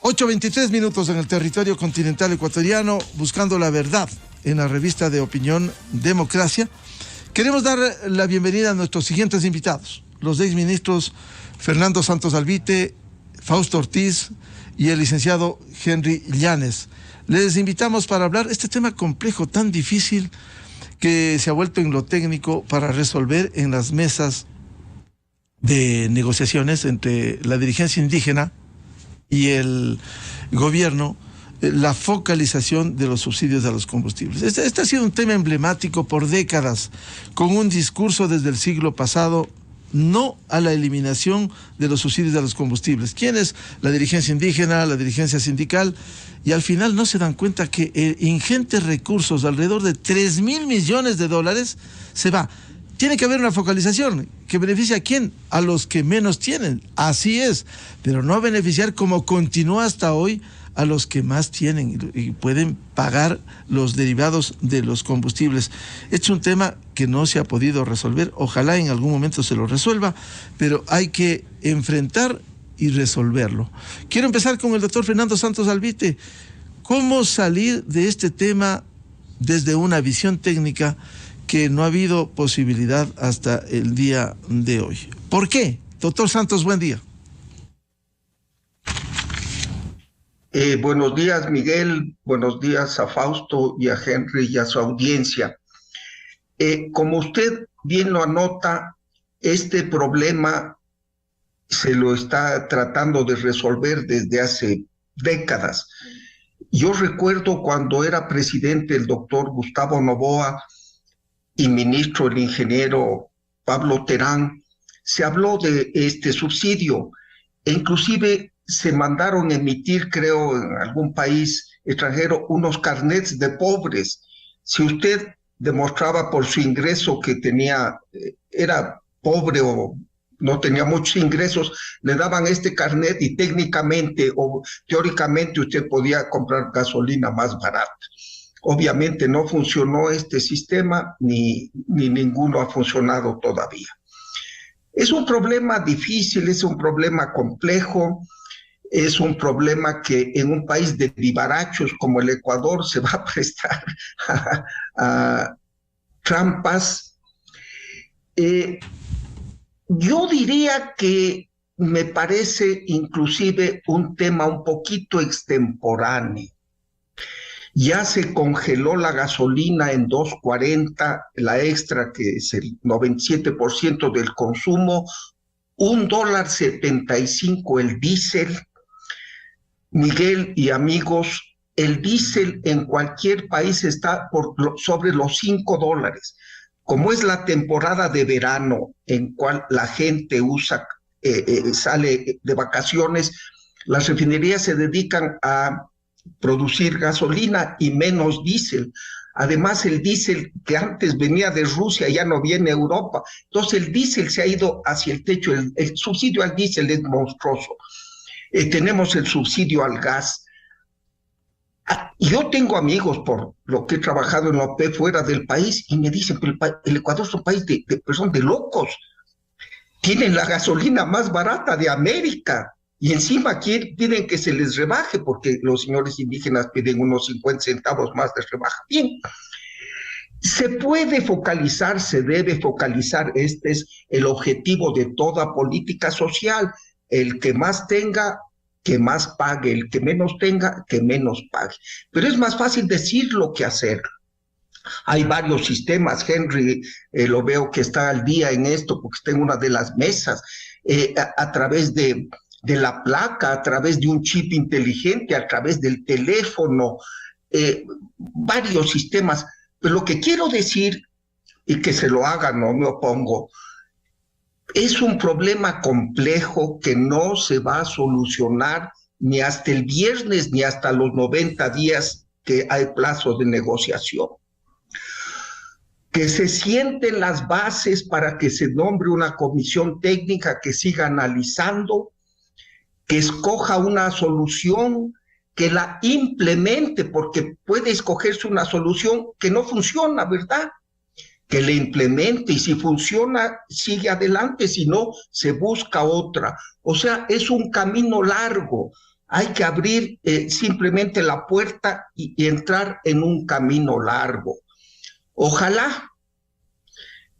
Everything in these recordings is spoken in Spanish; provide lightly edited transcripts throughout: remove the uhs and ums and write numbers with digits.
8:23 en el territorio continental ecuatoriano, buscando la verdad en la revista de opinión Democracia. Queremos dar la bienvenida a nuestros siguientes invitados, los exministros Fernando Santos Albite, Fausto Ortiz y el licenciado Henry Llanes. Les invitamos para hablar este tema complejo, tan difícil, que se ha vuelto en lo técnico para resolver en las mesas de negociaciones entre la dirigencia indígena y el gobierno, la focalización de los subsidios a los combustibles. Este ha sido un tema emblemático por décadas, con un discurso desde el siglo pasado, no a la eliminación de los subsidios a los combustibles. ¿Quién es? La dirigencia indígena, la dirigencia sindical, y al final no se dan cuenta que ingentes recursos, alrededor de 3.000 millones de dólares, se va. Tiene que haber una focalización que beneficie a quién, a los que menos tienen, así es, pero no beneficiar como continúa hasta hoy a los que más tienen y pueden pagar los derivados de los combustibles. Es un tema que no se ha podido resolver, ojalá en algún momento se lo resuelva, pero hay que enfrentar y resolverlo. Quiero empezar con el doctor Fernando Santos Albite. ¿Cómo salir de este tema desde una visión técnica que no ha habido posibilidad hasta el día de hoy? ¿Por qué? Doctor Santos, buen día. Buenos días, Miguel. Buenos días a Fausto y a Henry y a su audiencia. Como usted bien lo anota, este problema se lo está tratando de resolver desde hace décadas. Yo recuerdo cuando era presidente el doctor Gustavo Noboa y ministro el ingeniero Pablo Terán, se habló de este subsidio e inclusive se mandaron emitir, creo, en algún país extranjero, unos carnets de pobres. Si usted demostraba por su ingreso que era pobre o no tenía muchos ingresos, le daban este carnet y técnicamente o teóricamente usted podía comprar gasolina más barata. Obviamente no funcionó este sistema, ni ninguno ha funcionado todavía. Es un problema difícil, es un problema complejo, es un problema que en un país de vivarachos como el Ecuador se va a prestar a trampas. Yo diría que me parece inclusive un tema un poquito extemporáneo. Ya se congeló la gasolina en 2.40, la extra, que es el 97% del consumo, $1.75 el diésel. Miguel y amigos, el diésel en cualquier país está sobre los $5. Como es la temporada de verano en cual la gente sale de vacaciones, las refinerías se dedican a producir gasolina y menos diésel. Además, el diésel que antes venía de Rusia ya no viene a Europa. Entonces, el diésel se ha ido hacia el techo. El subsidio al diésel es monstruoso. Tenemos el subsidio al gas. Yo tengo amigos, por lo que he trabajado en la OPE fuera del país, y me dicen que el Ecuador es un país de locos. Tienen la gasolina más barata de América. Y encima aquí piden que se les rebaje, porque los señores indígenas piden unos 50 centavos más de rebaja. Bien, se puede focalizar, se debe focalizar. Este es el objetivo de toda política social. El que más tenga, que más pague. El que menos tenga, que menos pague. Pero es más fácil decirlo que hacerlo. Hay varios sistemas. Henry lo veo que está al día en esto, porque está en una de las mesas, a través de la placa, a través de un chip inteligente, a través del teléfono, varios sistemas. Pero lo que quiero decir, y que se lo hagan, no me opongo, es un problema complejo que no se va a solucionar ni hasta el viernes ni hasta los 90 días que hay plazo de negociación. Que se sienten las bases para que se nombre una comisión técnica que siga analizando, que escoja una solución, que la implemente, porque puede escogerse una solución que no funciona, ¿verdad? Que la implemente, y si funciona, sigue adelante, si no, se busca otra. O sea, es un camino largo. hay que abrir simplemente la puerta y entrar en un camino largo. Ojalá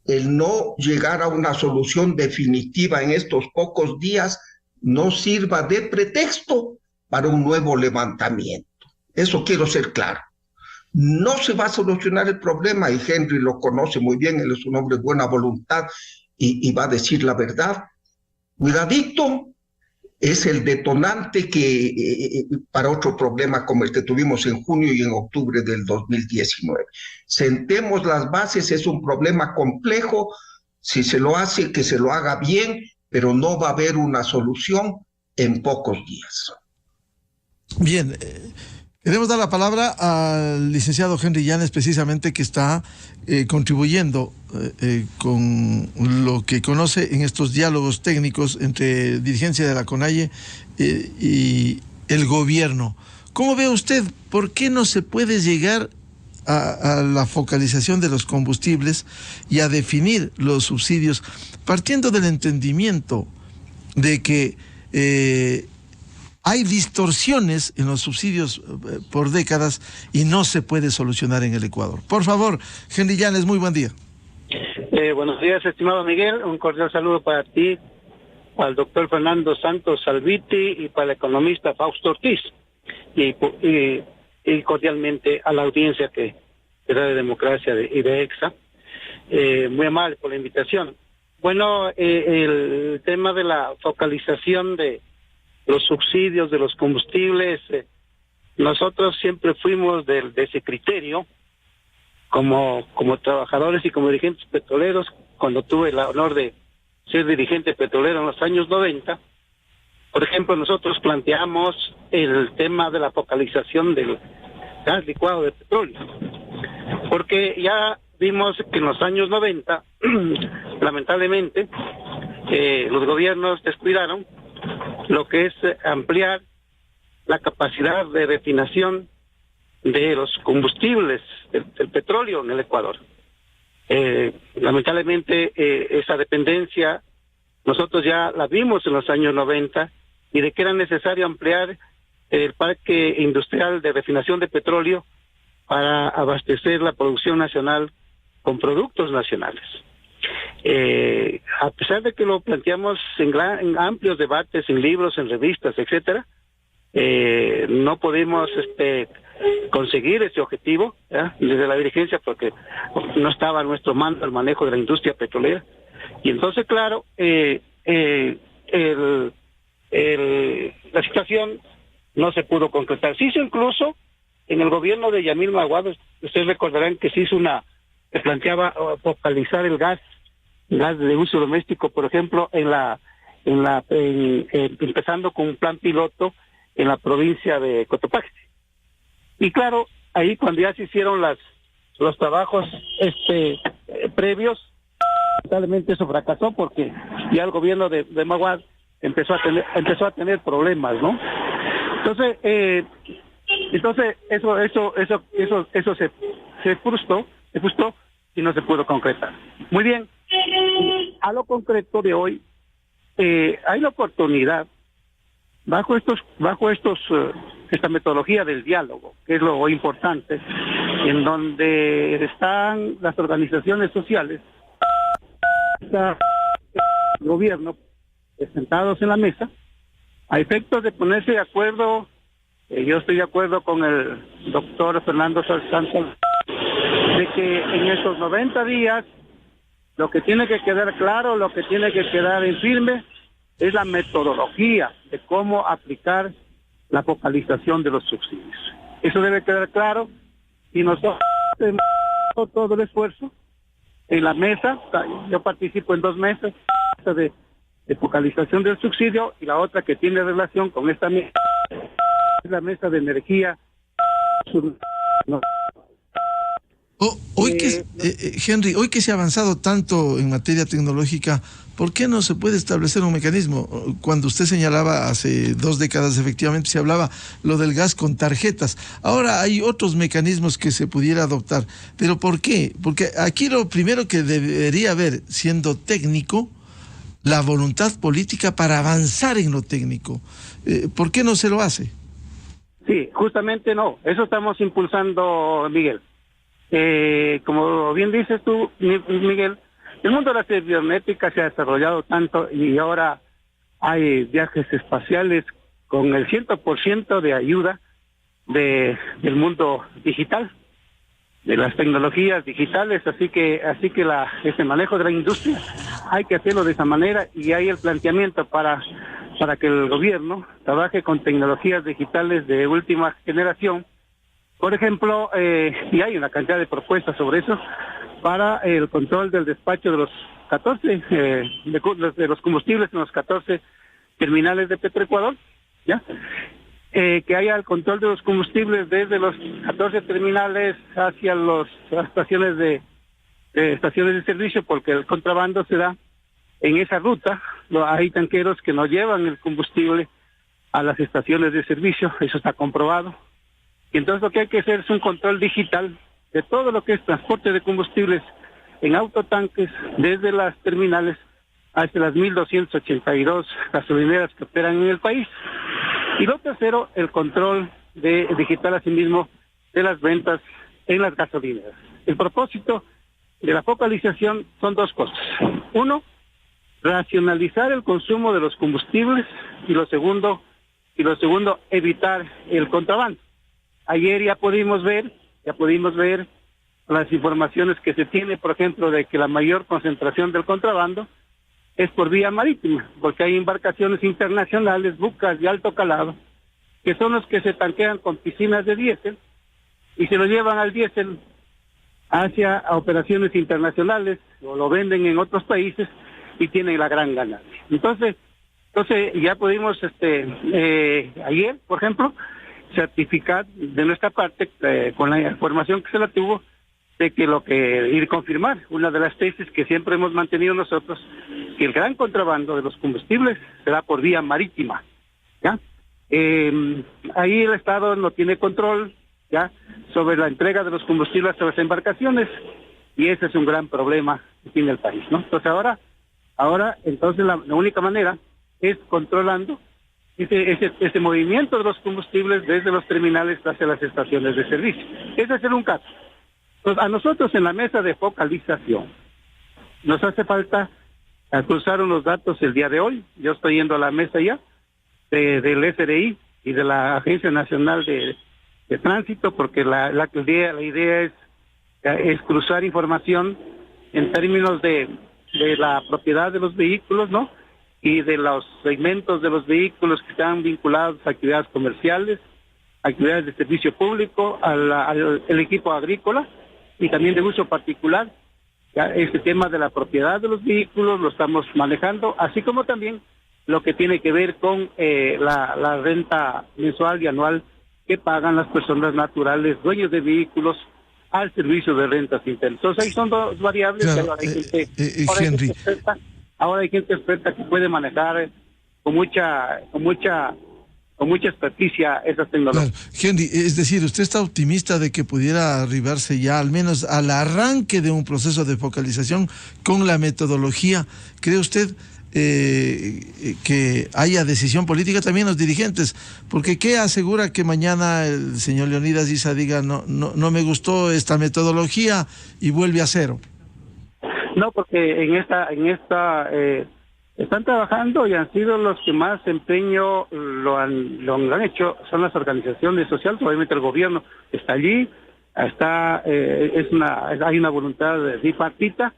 el no llegar a una solución definitiva en estos pocos días no sirva de pretexto para un nuevo levantamiento. Eso quiero ser claro. No se va a solucionar el problema, y Henry lo conoce muy bien, él es un hombre de buena voluntad y va a decir la verdad. Cuidadito, es el detonante para otro problema como el que tuvimos en junio y en octubre del 2019. Sentemos las bases, es un problema complejo, si se lo hace, que se lo haga bien, pero no va a haber una solución en pocos días. Bien, queremos dar la palabra al licenciado Henry Llanes, precisamente, que está contribuyendo con lo que conoce en estos diálogos técnicos entre dirigencia de la CONAIE y el gobierno. ¿Cómo ve usted? ¿Por qué no se puede llegar a la focalización de los combustibles y a definir los subsidios partiendo del entendimiento de que hay distorsiones en los subsidios por décadas y no se puede solucionar en el Ecuador? Por favor, Henry Llanes, muy buen día. Buenos días, estimado Miguel. Un cordial saludo para ti, para el doctor Fernando Santos Salviti y para el economista Fausto Ortiz. Y cordialmente a la audiencia que da de Democracia y de EXA. Muy amable por la invitación. Bueno, el tema de la focalización de los subsidios de los combustibles, nosotros siempre fuimos de ese criterio como trabajadores y como dirigentes petroleros. Cuando tuve el honor de ser dirigente petrolero en los años 90, por ejemplo, nosotros planteamos el tema de la focalización del gas licuado de petróleo, porque ya vimos que en los años 90, lamentablemente, los gobiernos descuidaron lo que es ampliar la capacidad de refinación de los combustibles del petróleo en el Ecuador. Lamentablemente esa dependencia nosotros ya la vimos en los años 90, y de que era necesario ampliar el parque industrial de refinación de petróleo para abastecer la producción nacional con productos nacionales. A pesar de que lo planteamos en amplios debates, en libros, en revistas, etcétera, no pudimos conseguir ese objetivo desde la dirigencia, porque no estaba a nuestro mando el manejo de la industria petrolera. Y entonces, claro, la situación no se pudo concretar. Se hizo incluso en el gobierno de Yamil Maguad, ustedes recordarán que se planteaba focalizar el gas de uso doméstico, por ejemplo, empezando con un plan piloto en la provincia de Cotopaxi. Y claro, ahí cuando ya se hicieron los trabajos previos, lamentablemente eso fracasó, porque ya el gobierno de Maguad empezó a tener problemas, ¿no? Entonces eso se frustró y no se pudo concretar. Muy bien, a lo concreto de hoy, hay la oportunidad bajo esta metodología del diálogo, que es lo importante, en donde están las organizaciones sociales, está el gobierno sentados en la mesa, a efectos de ponerse de acuerdo. Yo estoy de acuerdo con el doctor Fernando Santos de que en esos 90 días lo que tiene que quedar claro, lo que tiene que quedar en firme es la metodología de cómo aplicar la focalización de los subsidios. Eso debe quedar claro, y nosotros hacemos todo el esfuerzo en la mesa. Yo participo en 2 mesas de focalización del subsidio, y la otra que tiene relación con esta mesa es la mesa de energía. Henry, hoy que se ha avanzado tanto en materia tecnológica, ¿por qué no se puede establecer un mecanismo? Cuando usted señalaba hace 2 décadas, efectivamente se hablaba lo del gas con tarjetas. Ahora hay otros mecanismos que se pudiera adoptar. ¿Pero por qué? Porque aquí lo primero que debería haber, siendo técnico, la voluntad política para avanzar en lo técnico. ¿Por qué no se lo hace? Sí, justamente no. Eso estamos impulsando, Miguel. Como bien dices tú, Miguel, el mundo de la cibernética se ha desarrollado tanto y ahora hay viajes espaciales con el 100% de ayuda del mundo digital, de las tecnologías digitales, así que ese manejo de la industria hay que hacerlo de esa manera, y hay el planteamiento para que el gobierno trabaje con tecnologías digitales de última generación. Por ejemplo, y hay una cantidad de propuestas sobre eso, para el control del despacho de los 14, de los combustibles en los 14 terminales de Petroecuador, ¿ya? Que haya el control de los combustibles desde los 14 terminales hacia las estaciones de servicio, porque el contrabando se da en esa ruta. Hay tanqueros que no llevan el combustible a las estaciones de servicio, eso está comprobado. Y entonces lo que hay que hacer es un control digital de todo lo que es transporte de combustibles en autotanques desde las terminales hasta las 1.282 gasolineras que operan en el país. Y lo tercero, el control digital asimismo de las ventas en las gasolineras. El propósito de la focalización son dos cosas. Uno, racionalizar el consumo de los combustibles, y lo segundo, evitar el contrabando. Ayer ya pudimos ver las informaciones que se tiene, por ejemplo, de que la mayor concentración del contrabando es por vía marítima, porque hay embarcaciones internacionales, buques de alto calado, que son los que se tanquean con piscinas de diésel y se lo llevan al diésel hacia operaciones internacionales o lo venden en otros países y tienen la gran ganancia. Entonces ya pudimos ayer, por ejemplo, certificar de nuestra parte, con la información que se la tuvo, de que y confirmar una de las tesis que siempre hemos mantenido nosotros, que el gran contrabando de los combustibles será por vía marítima, ¿ya? Ahí el Estado no tiene control, ¿ya?, sobre la entrega de los combustibles a las embarcaciones, y ese es un gran problema que tiene el país, ¿no? Entonces ahora entonces la única manera es controlando ese movimiento de los combustibles desde los terminales hacia las estaciones de servicio. Ese es un caso. Pues a nosotros en la mesa de focalización nos hace falta cruzar unos datos el día de hoy. Yo estoy yendo a la mesa ya del SRI y de la Agencia Nacional de Tránsito, porque la idea es cruzar información en términos de la propiedad de los vehículos, ¿no?, y de los segmentos de los vehículos que están vinculados a actividades comerciales, actividades de servicio público, al equipo agrícola y también de uso particular. Ya este tema de la propiedad de los vehículos lo estamos manejando, así como también lo que tiene que ver con la renta mensual y anual que pagan las personas naturales, dueños de vehículos, al servicio de rentas internas. Entonces ahí son dos variables. Claro, que ahora hay gente experta que puede manejar con mucha experticia esas tecnologías. Claro. Henry, es decir, ¿usted está optimista de que pudiera arribarse ya al menos al arranque de un proceso de focalización con la metodología? ¿Cree usted que haya decisión política también los dirigentes? Porque ¿qué asegura que mañana el señor Leonidas Issa diga no me gustó esta metodología y vuelve a cero? No, porque en esta están trabajando y han sido los que más empeño lo han hecho, son las organizaciones sociales. Obviamente el gobierno está allí, hay una voluntad bipartita,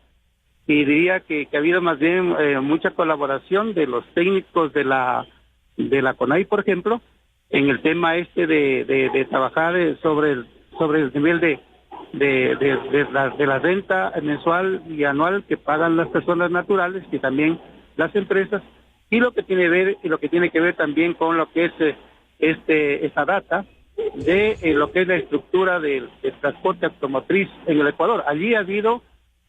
y diría que ha habido más bien mucha colaboración de los técnicos de la CONAI, por ejemplo, en el tema de trabajar sobre el nivel de la renta mensual y anual que pagan las personas naturales y también las empresas, y lo que tiene que ver también con lo que es esa data de lo que es la estructura del transporte automotriz en el Ecuador.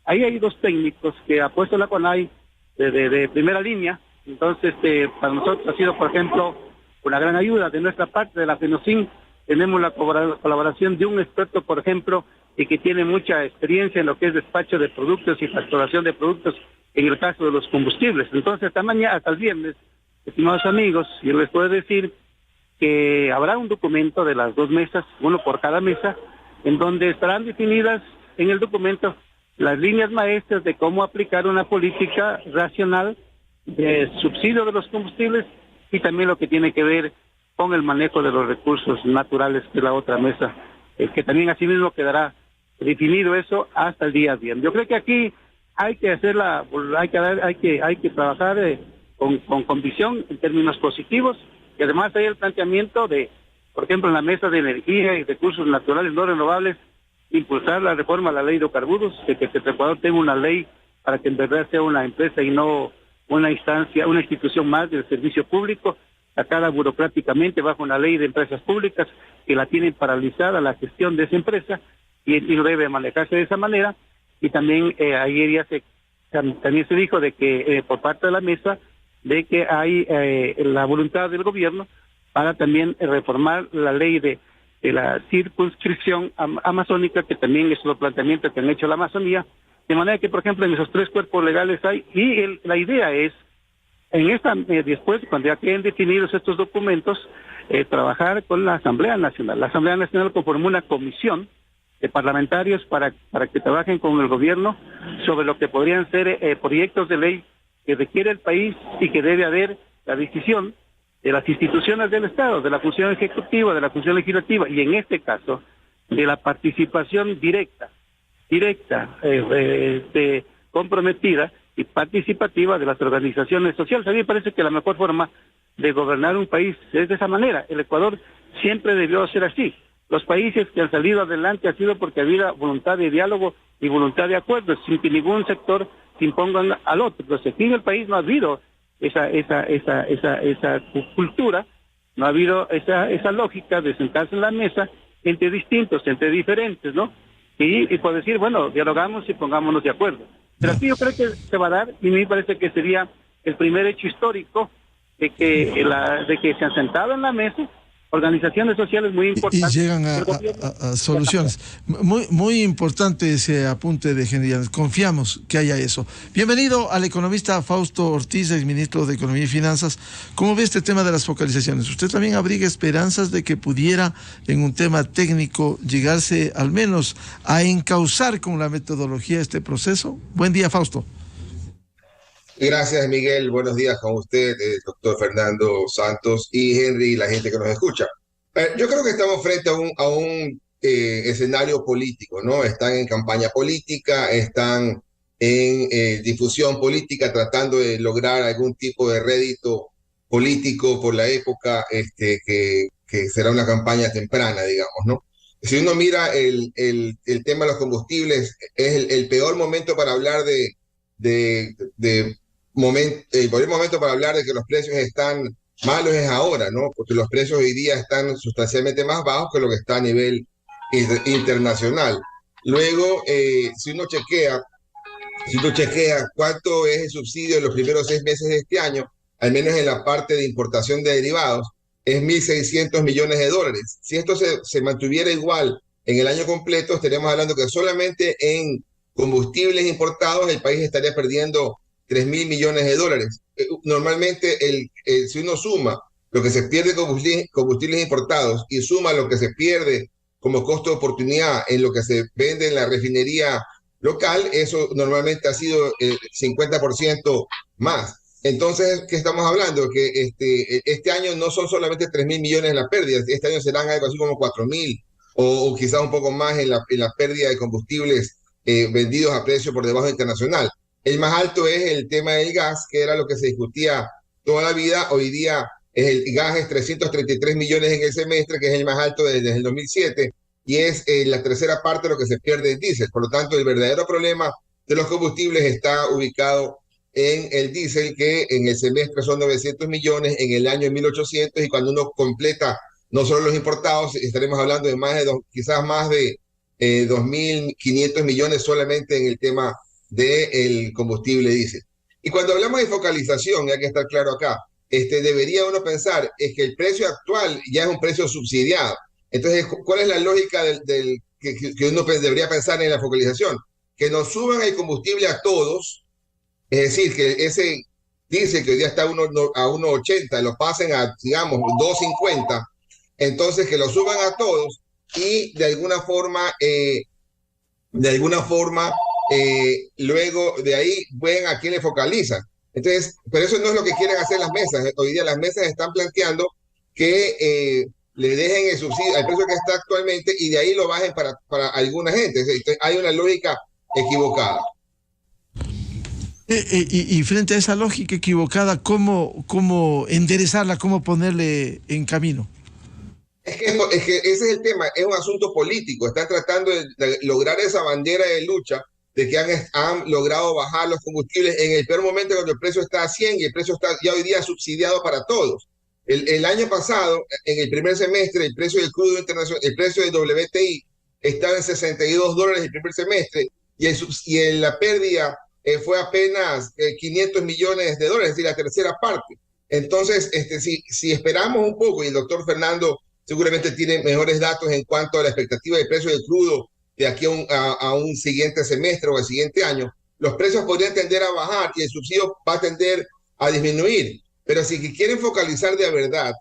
Ahí hay dos técnicos que ha puesto la CONAI de primera línea. Entonces para nosotros ha sido, por ejemplo, una gran ayuda de nuestra parte, de la FENOCIN. Tenemos la colaboración de un experto, por ejemplo, y que tiene mucha experiencia en lo que es despacho de productos y facturación de productos en el caso de los combustibles. Entonces, hasta mañana, hasta el viernes, estimados amigos, yo les puedo decir que habrá un documento de las dos mesas, uno por cada mesa, en donde estarán definidas en el documento las líneas maestras de cómo aplicar una política racional de subsidio de los combustibles y también lo que tiene que ver con el manejo de los recursos naturales de la otra mesa, que también asimismo quedará definido eso hasta el día viernes. Yo creo que aquí hay que hacerla, hay que trabajar con visión en términos positivos, y además hay el planteamiento de, por ejemplo, en la mesa de energía y recursos naturales no renovables, impulsar la reforma a la ley de hidrocarburos, que Ecuador tenga una ley para que en verdad sea una empresa y no una instancia, una institución más del servicio público, sacada burocráticamente bajo una ley de empresas públicas que la tienen paralizada la gestión de esa empresa y no debe manejarse de esa manera. Y también ayer ya también se dijo de que por parte de la mesa de que hay la voluntad del gobierno para también reformar la ley de la circunscripción amazónica, que también es los planteamientos que han hecho la Amazonía, de manera que, por ejemplo, en esos tres cuerpos legales hay, y la idea es, en esta después, cuando ya queden definidos estos documentos, trabajar con la Asamblea Nacional. La Asamblea Nacional conformó una comisión de parlamentarios para que trabajen con el gobierno sobre lo que podrían ser proyectos de ley que requiere el país y que debe haber la decisión de las instituciones del Estado, de la función ejecutiva, de la función legislativa, y en este caso, de la participación directa, comprometida y participativa de las organizaciones sociales. A mí me parece que la mejor forma de gobernar un país es de esa manera. El Ecuador siempre debió ser así. Los países que han salido adelante ha sido porque había voluntad de diálogo y voluntad de acuerdo, sin que ningún sector se imponga al otro. Entonces, aquí en el país no ha habido esa cultura, no ha habido esa lógica de sentarse en la mesa entre distintos, entre diferentes, ¿no? Y por decir, bueno, dialogamos y pongámonos de acuerdo. Pero aquí yo creo que se va a dar, y a mí me parece que sería el primer hecho histórico de que se han sentado en la mesa organizaciones sociales muy importantes. Y llegan a soluciones. Muy importante ese apunte de Henry. Confiamos que haya eso. Bienvenido al economista Fausto Ortiz, exministro de Economía y Finanzas. ¿Cómo ve este tema de las focalizaciones? ¿Usted también abriga esperanzas de que pudiera, en un tema técnico, llegarse al menos a encauzar con la metodología este proceso? Buen día, Fausto. Gracias, Miguel. Buenos días con usted, doctor Fernando Santos y Henry y la gente que nos escucha. Yo creo que estamos frente a un escenario político, ¿no? Están en campaña política, están en difusión política, tratando de lograr algún tipo de rédito político por la época, que será una campaña temprana, digamos, ¿no? Si uno mira el tema de los combustibles, es el peor momento para hablar el peor momento para hablar de que los precios están malos es ahora, ¿no? Porque los precios hoy día están sustancialmente más bajos que lo que está a nivel internacional. Luego, si uno chequea cuánto es el subsidio en los primeros 6 meses de este año, al menos en la parte de importación de derivados, es $1.600 millones. Si esto se mantuviera igual en el año completo, estaríamos hablando que solamente en combustibles importados el país estaría perdiendo $3.000 millones. Normalmente, si uno suma lo que se pierde en combustibles importados y suma lo que se pierde como costo de oportunidad en lo que se vende en la refinería local, eso normalmente ha sido 50% más. Entonces, ¿qué estamos hablando? Que este año no son solamente 3.000 millones las pérdidas, este año serán algo así como 4.000 o quizás un poco más en la pérdida de combustibles vendidos a precio por debajo internacional. El más alto es el tema del gas, que era lo que se discutía toda la vida. Hoy día el gas es 333 millones en el semestre, que es el más alto desde el 2007, y es la tercera parte de lo que se pierde en diésel. Por lo tanto, el verdadero problema de los combustibles está ubicado en el diésel, que en el semestre son 900 millones, en el año 1.800, y cuando uno completa no solo los importados, estaremos hablando de quizás más de 2.500 millones solamente en el tema del combustible diésel. Y cuando hablamos de focalización, hay que estar claro acá, debería uno pensar es que el precio actual ya es un precio subsidiado. Entonces, ¿cuál es la lógica que uno debería pensar en la focalización? Que nos suban el combustible a todos Es decir, que ese dice que hoy día está a 1.80, lo pasen a, digamos, 2.50, entonces que lo suban a todos y de alguna forma, luego de ahí ven a quién le focalizan. Entonces, pero eso no es lo que quieren hacer las mesas. Hoy día las mesas están planteando que le dejen el subsidio al precio que está actualmente y de ahí lo bajen para alguna gente. Entonces, hay una lógica equivocada. Y frente a esa lógica equivocada, ¿cómo enderezarla, cómo ponerle en camino? Es que ese es el tema, es un asunto político. Están tratando de lograr esa bandera de lucha de que han logrado bajar los combustibles en el peor momento cuando el precio está a 100 y el precio está ya hoy día subsidiado para todos. El año pasado, en el primer semestre, el precio del crudo internacional, el precio del WTI estaba en $62 el primer semestre y la pérdida fue apenas 500 millones de dólares, es decir, la tercera parte. Entonces, si esperamos un poco, y el doctor Fernando seguramente tiene mejores datos en cuanto a la expectativa de precio del crudo de aquí a un siguiente semestre o el siguiente año, los precios podrían tender a bajar y el subsidio va a tender a disminuir. Pero si quieren focalizar de verdad,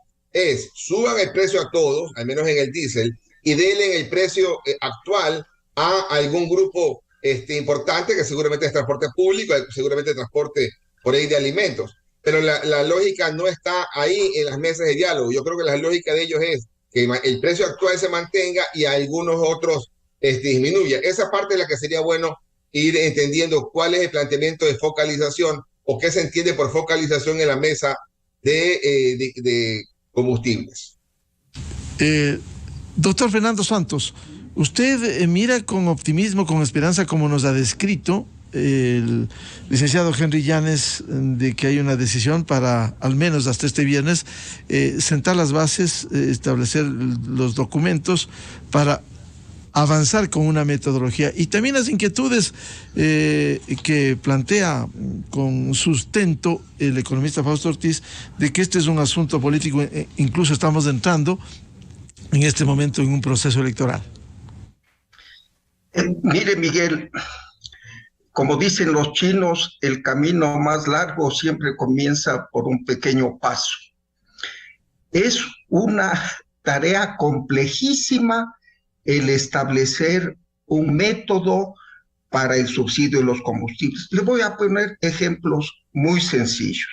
suban el precio a todos, al menos en el diésel, y denle el precio actual a algún grupo importante, que seguramente es transporte público, seguramente transporte por ahí de alimentos. Pero la lógica no está ahí en las mesas de diálogo. Yo creo que la lógica de ellos es que el precio actual se mantenga y a algunos otros disminuya. Esa parte es la que sería bueno ir entendiendo cuál es el planteamiento de focalización o qué se entiende por focalización en la mesa de combustibles. Doctor Fernando Santos, usted mira con optimismo, con esperanza, como nos ha descrito el licenciado Henry Llanes, de que hay una decisión para, al menos hasta este viernes, sentar las bases, establecer los documentos para avanzar con una metodología, y también las inquietudes que plantea con sustento el economista Fausto Ortiz, de que este es un asunto político, incluso estamos entrando en este momento en un proceso electoral. Mire, Miguel, como dicen los chinos, el camino más largo siempre comienza por un pequeño paso. Es una tarea complejísima el establecer un método para el subsidio de los combustibles. Les voy a poner ejemplos muy sencillos.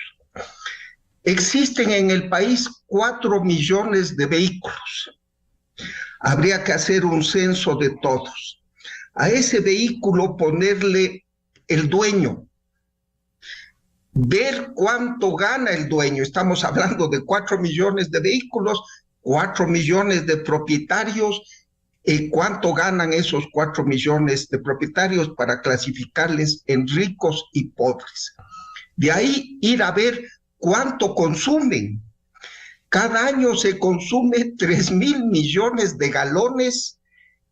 Existen en el país 4 millones de vehículos. Habría que hacer un censo de todos. A ese vehículo ponerle el dueño, ver cuánto gana el dueño. Estamos hablando de 4 millones de vehículos, 4 millones de propietarios. ¿Cuánto ganan esos 4 millones de propietarios para clasificarles en ricos y pobres? De ahí ir a ver cuánto consumen. Cada año se consume 3,000 millones de galones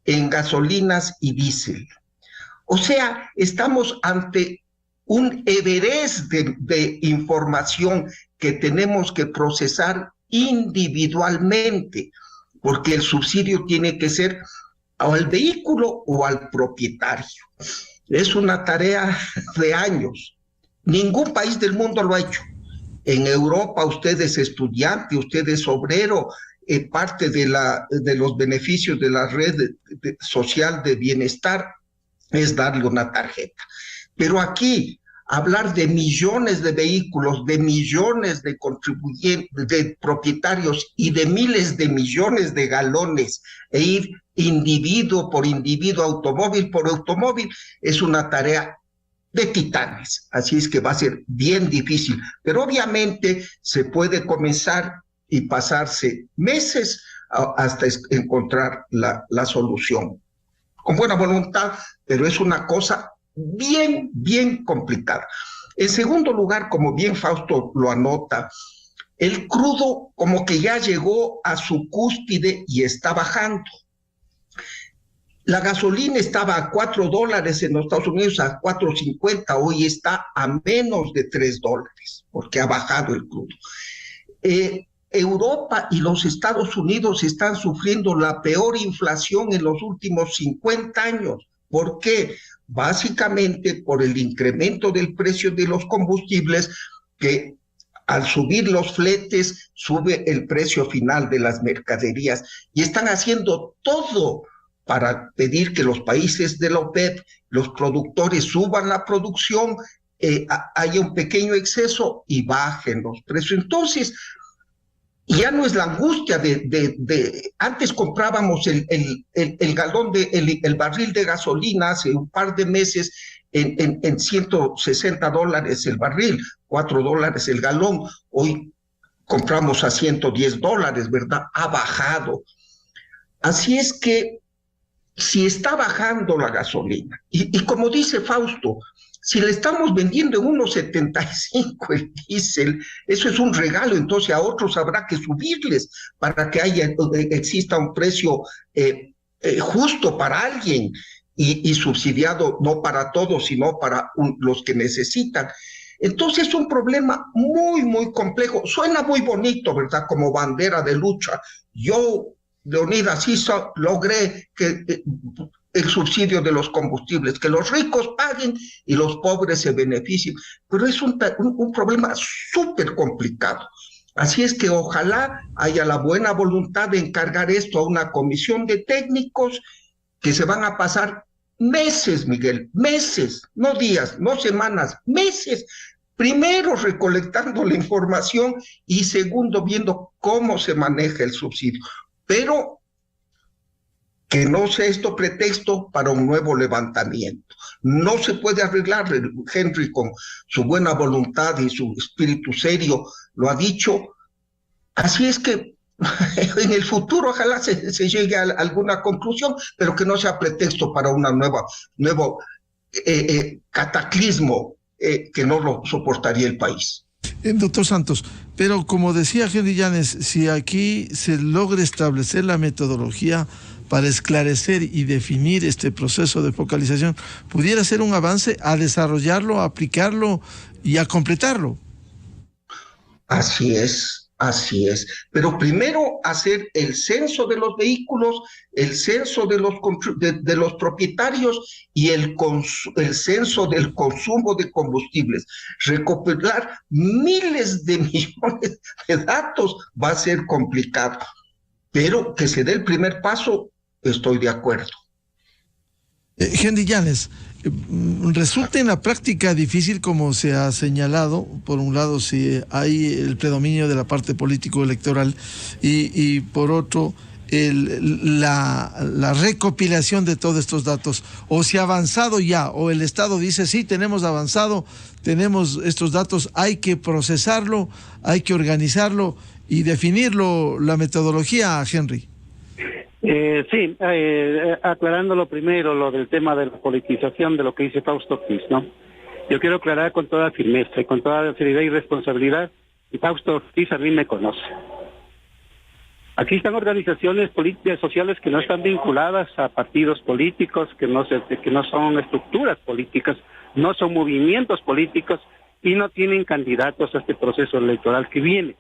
en gasolinas y diésel. O sea, estamos ante un Everest de información que tenemos que procesar individualmente, porque el subsidio tiene que ser al vehículo o al propietario. Es una tarea de años. Ningún país del mundo lo ha hecho. En Europa usted es estudiante, usted es obrero, parte de los beneficios de la red social de bienestar es darle una tarjeta. Pero aquí, hablar de millones de vehículos, de millones de contribuyentes, de propietarios y de miles de millones de galones, e ir individuo por individuo, automóvil por automóvil, es una tarea de titanes. Así es que va a ser bien difícil. Pero obviamente se puede comenzar y pasarse meses hasta encontrar la solución. Con buena voluntad, pero es una cosa bien, bien complicada. En segundo lugar, como bien Fausto lo anota, el crudo como que ya llegó a su cúspide y está bajando. La gasolina estaba a $4 en los Estados Unidos, a 4.50, hoy está a menos de $3, porque ha bajado el crudo. Europa y los Estados Unidos están sufriendo la peor inflación en los últimos 50 años. ¿Por qué? Básicamente por el incremento del precio de los combustibles, que al subir los fletes sube el precio final de las mercaderías, y están haciendo todo para pedir que los países de la OPEP, los productores, suban la producción, haya un pequeño exceso y bajen los precios. Entonces, ya no es la angustia antes comprábamos el galón el barril de gasolina hace un par de meses en $160 el barril, $4 el galón. Hoy compramos a $110, ¿verdad? Ha bajado. Así es que si está bajando la gasolina, y como dice Fausto, si le estamos vendiendo en 1.75 el diésel, eso es un regalo, entonces a otros habrá que subirles para que exista un precio justo para alguien y subsidiado no para todos, sino para los que necesitan. Entonces es un problema muy, muy complejo. Suena muy bonito, ¿verdad? Como bandera de lucha. Yo, Leonidas, sí logré que el subsidio de los combustibles, que los ricos paguen y los pobres se beneficien, pero es un problema súper complicado. Así es que ojalá haya la buena voluntad de encargar esto a una comisión de técnicos que se van a pasar meses, Miguel, meses, no días, no semanas, meses, primero recolectando la información y segundo viendo cómo se maneja el subsidio. Pero que no sea esto pretexto para un nuevo levantamiento. No se puede arreglar, Henry, con su buena voluntad y su espíritu serio, lo ha dicho. Así es que en el futuro ojalá se llegue a alguna conclusión, pero que no sea pretexto para una nuevo cataclismo que no lo soportaría el país. Doctor Santos, pero como decía Henry Llanes, si aquí se logra establecer la metodología para esclarecer y definir este proceso de focalización, pudiera ser un avance a desarrollarlo, a aplicarlo y a completarlo. Así es, así es. Pero primero hacer el censo de los vehículos, el censo de los propietarios y el censo del consumo de combustibles. Recopilar miles de millones de datos va a ser complicado, pero que se dé el primer paso, estoy de acuerdo. Henry Llanes, resulta en la práctica difícil, como se ha señalado, por un lado si hay el predominio de la parte político-electoral y por otro la recopilación de todos estos datos, o si ha avanzado ya, o el Estado dice sí, tenemos avanzado, tenemos estos datos, hay que procesarlo, hay que organizarlo y definirlo, la metodología, Henry. Sí, aclarándolo primero, lo del tema de la politización de lo que dice Fausto Ortiz, ¿no? Yo quiero aclarar con toda firmeza y con toda seriedad y responsabilidad, y Fausto Ortiz a mí me conoce. Aquí están organizaciones políticas sociales que no están vinculadas a partidos políticos, que no son estructuras políticas, no son movimientos políticos y no tienen candidatos a este proceso electoral que viene.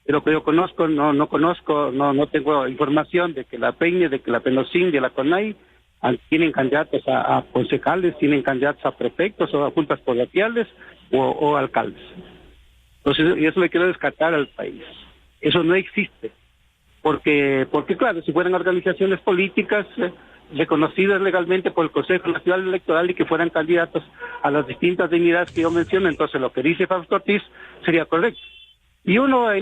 Pero que yo conozco, no tengo información de que la Peña, de que la PENOCIN, de la CONAI tienen candidatos a concejales, tienen candidatos a prefectos o a juntas parroquiales o alcaldes. Entonces, y eso le quiero descartar al país. Eso no existe. Porque claro, si fueran organizaciones políticas reconocidas legalmente por el Consejo Nacional Electoral y que fueran candidatos a las distintas dignidades que yo menciono, entonces lo que dice Fausto Ortiz sería correcto. Bueno,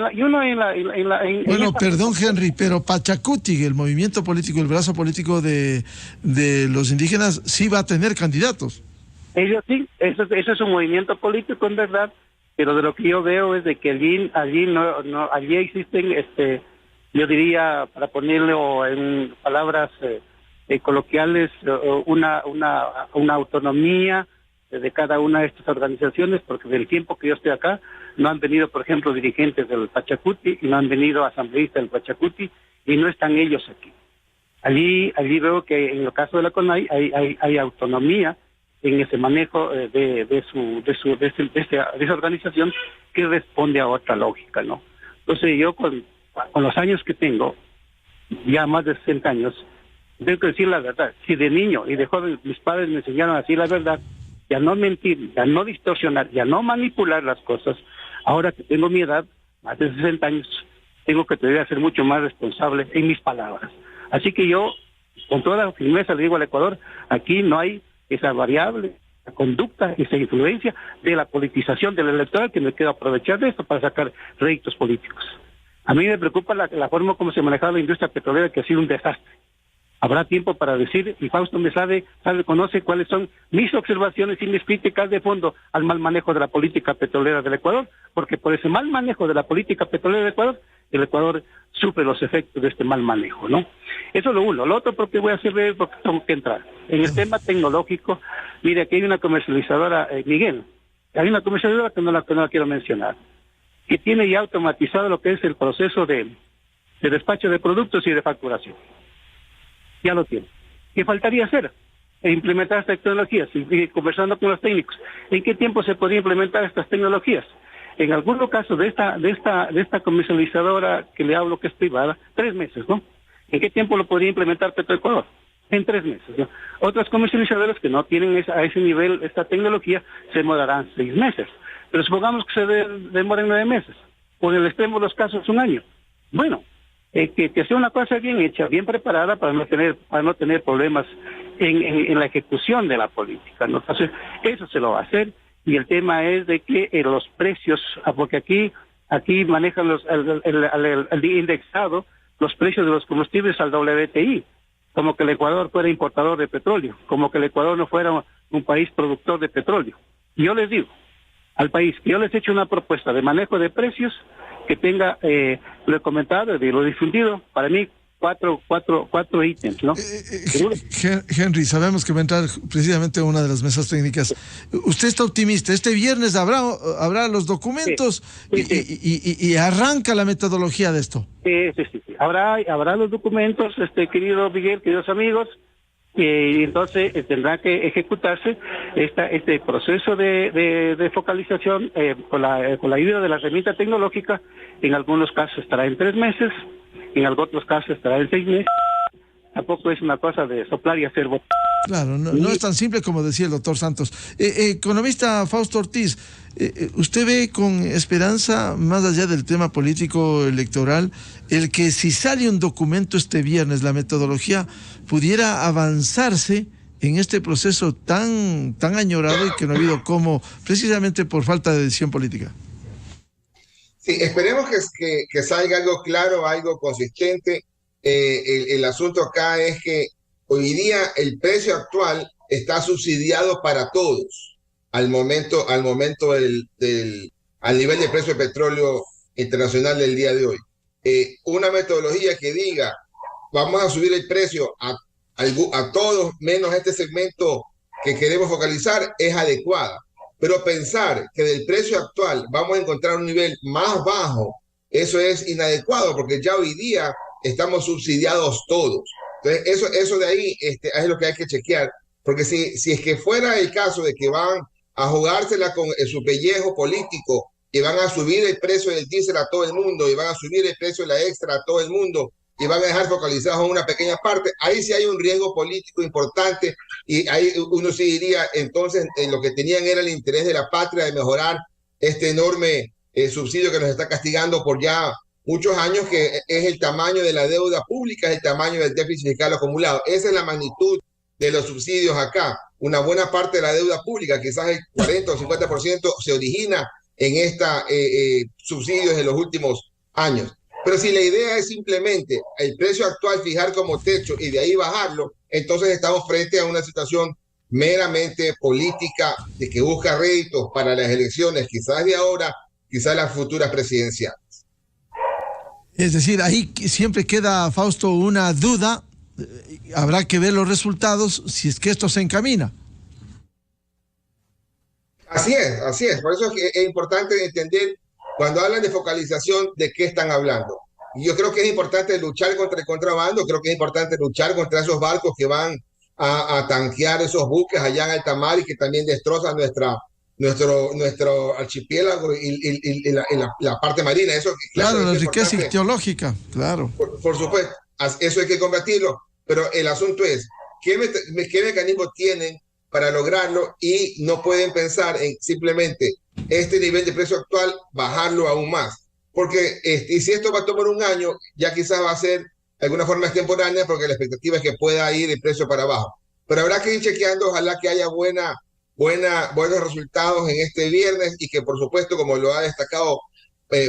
perdón, Henry, pero Pachacuti, el movimiento político, el brazo político de los indígenas, sí va a tener candidatos. Ellos sí, eso es un movimiento político en verdad, pero de lo que yo veo es de que allí existen, yo diría, para ponerlo en palabras coloquiales, una autonomía de cada una de estas organizaciones, porque del tiempo que yo estoy acá, no han venido, por ejemplo, dirigentes del Pachacuti, y no han venido asambleístas del Pachacuti, y no están ellos aquí. Allí veo que en el caso de la CONAI hay autonomía en ese manejo de esa organización que responde a otra lógica, ¿no? Entonces yo con los años que tengo, ya más de 60 años, tengo que decir la verdad. Si de niño y de joven mis padres me enseñaron a decir la verdad, y a no mentir, y a no distorsionar, y a no manipular las cosas, ahora que tengo mi edad, más de 60 años, tengo que todavía ser mucho más responsable en mis palabras. Así que yo, con toda la firmeza, le digo al Ecuador, aquí no hay esa variable, la conducta, esa influencia de la politización del electoral, que me quiero aprovechar de esto para sacar réditos políticos. A mí me preocupa la forma como se manejaba la industria petrolera, que ha sido un desastre. Habrá tiempo para decir, y Fausto me conoce cuáles son mis observaciones y mis críticas de fondo al mal manejo de la política petrolera del Ecuador, porque por ese mal manejo de la política petrolera del Ecuador, el Ecuador sufre los efectos de este mal manejo, ¿no? Eso es lo uno. Lo otro, porque voy a hacer ver, porque tengo que entrar. En el tema tecnológico, mire, aquí hay una comercializadora, Miguel, hay una comercializadora que no la quiero mencionar, que tiene ya automatizado lo que es el proceso de despacho de productos y de facturación. Ya lo tiene. ¿Qué faltaría hacer? Implementar estas tecnologías, y conversando con los técnicos. ¿En qué tiempo se podría implementar estas tecnologías? En algunos casos de esta comercializadora que le hablo, que es privada, 3 meses, ¿no? ¿En qué tiempo lo podría implementar Petroecuador? En 3 meses, ¿no? Otras comercializadoras que no tienen a ese nivel esta tecnología se demorarán 6 meses. Pero supongamos que se demoren 9 meses, o en el extremo de los casos 1 año. Bueno, que sea una cosa bien hecha, bien preparada para no tener problemas en la ejecución de la política, ¿no? Entonces, eso se lo va a hacer, y el tema es de que los precios, porque aquí manejan el indexado, los precios de los combustibles al WTI, como que el Ecuador fuera importador de petróleo, como que el Ecuador no fuera un país productor de petróleo. Y yo les digo al país que yo les he hecho una propuesta de manejo de precios que tenga, lo he comentado y lo he difundido, para mí, cuatro ítems, ¿no? Henry, sabemos que va a entrar precisamente una de las mesas técnicas. Usted está optimista. Este viernes habrá los documentos, sí. Y arranca la metodología de esto. Sí. Habrá los documentos, querido Miguel, queridos amigos, y entonces tendrá que ejecutarse este proceso de focalización con la ayuda de la herramienta tecnológica. En algunos casos estará en 3 meses, en otros casos estará en 6 meses. Tampoco es una cosa de soplar y hacer votos. Claro, no es tan simple como decía el doctor Santos. Economista Fausto Ortiz, ¿usted ve con esperanza, más allá del tema político electoral, el que si sale un documento este viernes, la metodología, pudiera avanzarse en este proceso tan añorado y que no ha habido cómo, precisamente por falta de decisión política? Sí, esperemos que salga algo claro, algo consistente. El asunto acá es que hoy día el precio actual está subsidiado para todos al nivel de precio de petróleo internacional del día de hoy. Una metodología que diga vamos a subir el precio a todos menos este segmento que queremos focalizar es adecuada. Pero pensar que del precio actual vamos a encontrar un nivel más bajo, eso es inadecuado, porque ya hoy día estamos subsidiados todos. Entonces, eso de ahí es lo que hay que chequear, porque si es que fuera el caso de que van a jugársela con su pellejo político y van a subir el precio del diésel a todo el mundo y van a subir el precio de la extra a todo el mundo y van a dejar focalizados en una pequeña parte, ahí sí hay un riesgo político importante, y ahí uno sí diría, entonces lo que tenían era el interés de la patria de mejorar este enorme subsidio que nos está castigando por ya muchos años, que es el tamaño de la deuda pública, es el tamaño del déficit fiscal acumulado. Esa es la magnitud de los subsidios acá. Una buena parte de la deuda pública, quizás el 40 o 50%, se origina en esta subsidios de los últimos años. Pero si la idea es simplemente el precio actual fijar como techo y de ahí bajarlo, entonces estamos frente a una situación meramente política de que busca réditos para las elecciones, quizás de ahora, quizás las futuras presidenciales. Es decir, ahí siempre queda, Fausto, una duda. Habrá que ver los resultados si es que esto se encamina. Así es. Por eso es importante entender cuando hablan de focalización de qué están hablando. Y yo creo que es importante luchar contra el contrabando, creo que es importante luchar contra esos barcos que van a tanquear esos buques allá en alta mar y que también destrozan nuestro archipiélago y la parte marina. Eso, claro, la riqueza ictiológica, claro. Por supuesto, eso hay que combatirlo. pero el asunto es, ¿qué mecanismo tienen para lograrlo? Y no pueden pensar en simplemente este nivel de precio actual, bajarlo aún más. Porque y si esto va a tomar un año, ya quizás va a ser de alguna forma extemporánea, porque la expectativa es que pueda ir el precio para abajo. Pero habrá que ir chequeando, ojalá que haya buenos resultados en este viernes y que, por supuesto, como lo ha destacado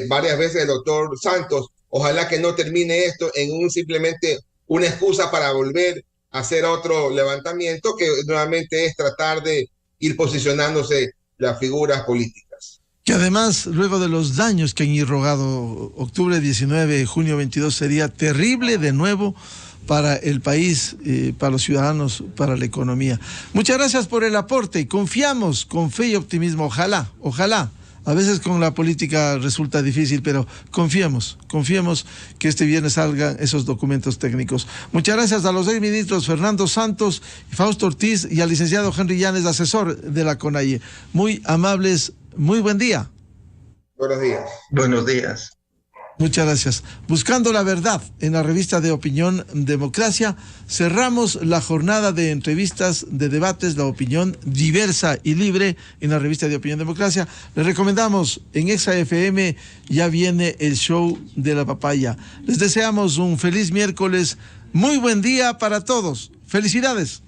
varias veces el doctor Santos, ojalá que no termine esto en simplemente una excusa para volver a hacer otro levantamiento, que nuevamente es tratar de ir posicionándose las figuras políticas. Que además, luego de los daños que han irrogado octubre 19, junio 22, sería terrible de nuevo para el país, para los ciudadanos, para la economía. Muchas gracias por el aporte y confiamos con fe y optimismo. Ojalá. A veces con la política resulta difícil, pero confiemos que este viernes salgan esos documentos técnicos. Muchas gracias a los 6 ministros Fernando Santos y Fausto Ortiz y al licenciado Henry Llanes, asesor de la CONAIE. Muy amables, muy buen día. Buenos días. Buenos días. Muchas gracias. Buscando la verdad en la revista de opinión Democracia, cerramos la jornada de entrevistas, de debates, la opinión diversa y libre en la revista de opinión Democracia. Les recomendamos en Exa FM, ya viene el show de la papaya. Les deseamos un feliz miércoles, muy buen día para todos. Felicidades.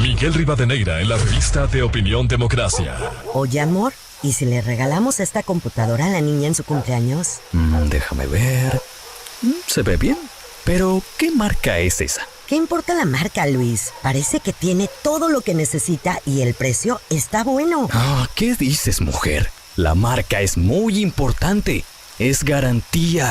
Miguel Rivadeneira en la revista de opinión Democracia. Oye, amor, ¿y si le regalamos esta computadora a la niña en su cumpleaños? Déjame ver. Se ve bien. Pero, ¿qué marca es esa? ¿Qué importa la marca, Luis? Parece que tiene todo lo que necesita y el precio está bueno. ¿Qué dices, mujer? La marca es muy importante. Es garantía.